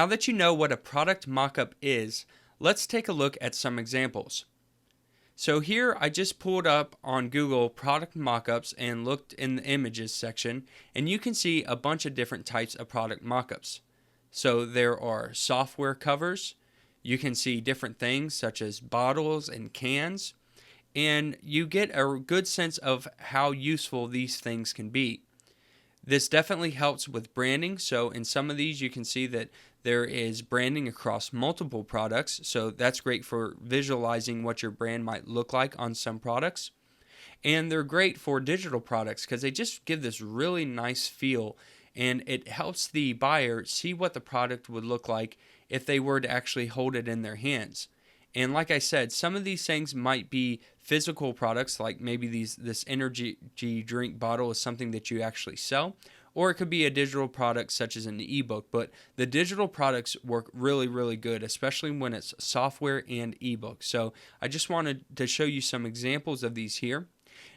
Now that you know what a product mockup is, let's take a look at some examples. So here I just pulled up on Google product mockups and looked in the images section, and you can see a bunch of different types of product mockups. So there are software covers, you can see different things such as bottles and cans, and you get a good sense of how useful these things can be. This definitely helps with branding. So in some of these you can see that there is branding across multiple products. So that's great for visualizing what your brand might look like on some products. And they're great for digital products because they just give this really nice feel, and it helps the buyer see what the product would look like if they were to actually hold it in their hands. And like I said, some of these things might be physical products, like maybe this energy drink bottle is something that you actually sell, or it could be a digital product such as an ebook. But the digital products work really, really good, especially when it's software and ebook. So I just wanted to show you some examples of these here.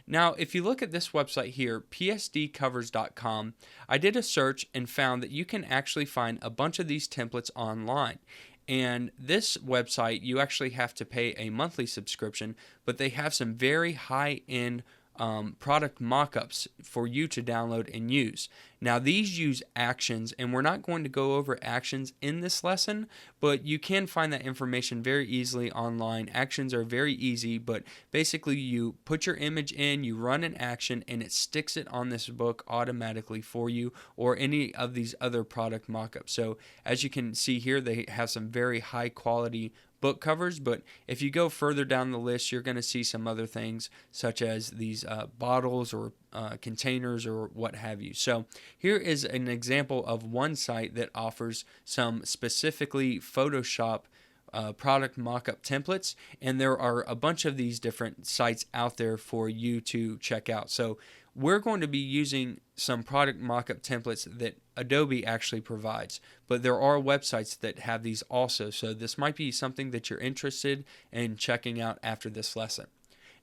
Now, if you look at this website here, psdcovers.com, I did a search and found that you can actually find a bunch of these templates online. And this website, you actually have to pay a monthly subscription, but they have some very high-end product mockups for you to download and use. Now these use actions, and we're not going to go over actions in this lesson, but you can find that information very easily online. Actions are very easy, but basically you put your image in, you run an action, and it sticks it on this book automatically for you, or any of these other product mockups. So as you can see here, they have some very high quality book covers, but if you go further down the list, you're going to see some other things such as these bottles or containers or what have you. So here is an example of one site that offers some specifically Photoshop product mockup templates, and there are a bunch of these different sites out there for you to check out. So we're going to be using some product mockup templates that Adobe actually provides, but there are websites that have these also, so this might be something that you're interested in checking out after this lesson.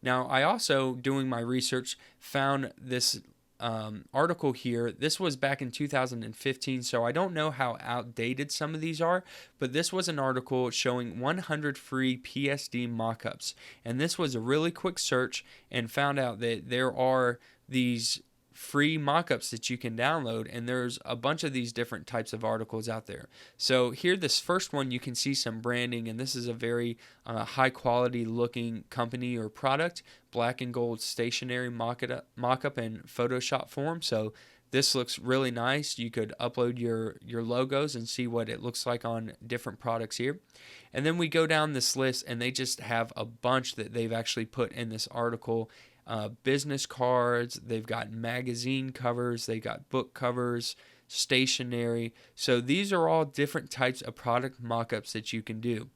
Now, I also, doing my research, found this article here. This was back in 2015, so I don't know how outdated some of these are, but this was an article showing 100 free PSD mockups, and this was a really quick search and found out that there are these free mockups that you can download, and there's a bunch of these different types of articles out there. So here, this first one, you can see some branding, and this is a very high quality looking company or product, black and gold stationery mockup in Photoshop form. So this looks really nice. You could upload your logos and see what it looks like on different products here. And then we go down this list, and they just have a bunch that they've actually put in this article. Business cards, they've got magazine covers, they got book covers, stationery. So these are all different types of product mockups that you can do.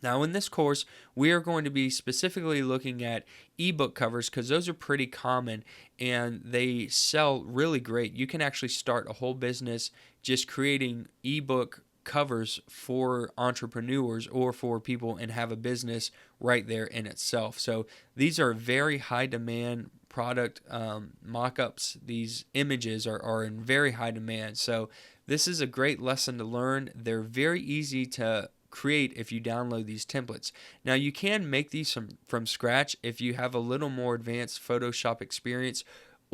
Now in this course, we are going to be specifically looking at ebook covers because those are pretty common and they sell really great. You can actually start a whole business just creating ebook covers for entrepreneurs or for people and have a business right there in itself. So these are very high demand product mockups. These images are in very high demand. So this is a great lesson to learn. They're very easy to create if you download these templates. Now you can make these from scratch if you have a little more advanced Photoshop experience,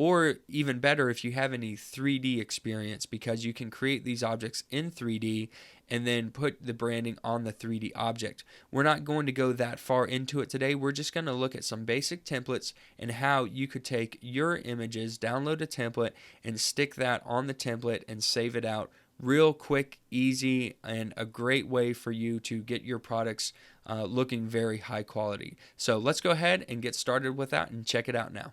or even better if you have any 3D experience, because you can create these objects in 3D and then put the branding on the 3D object. We're not going to go that far into it today. We're just going to look at some basic templates and how you could take your images, download a template, and stick that on the template and save it out. Real quick, easy, and a great way for you to get your products looking very high quality. So let's go ahead and get started with that and check it out now.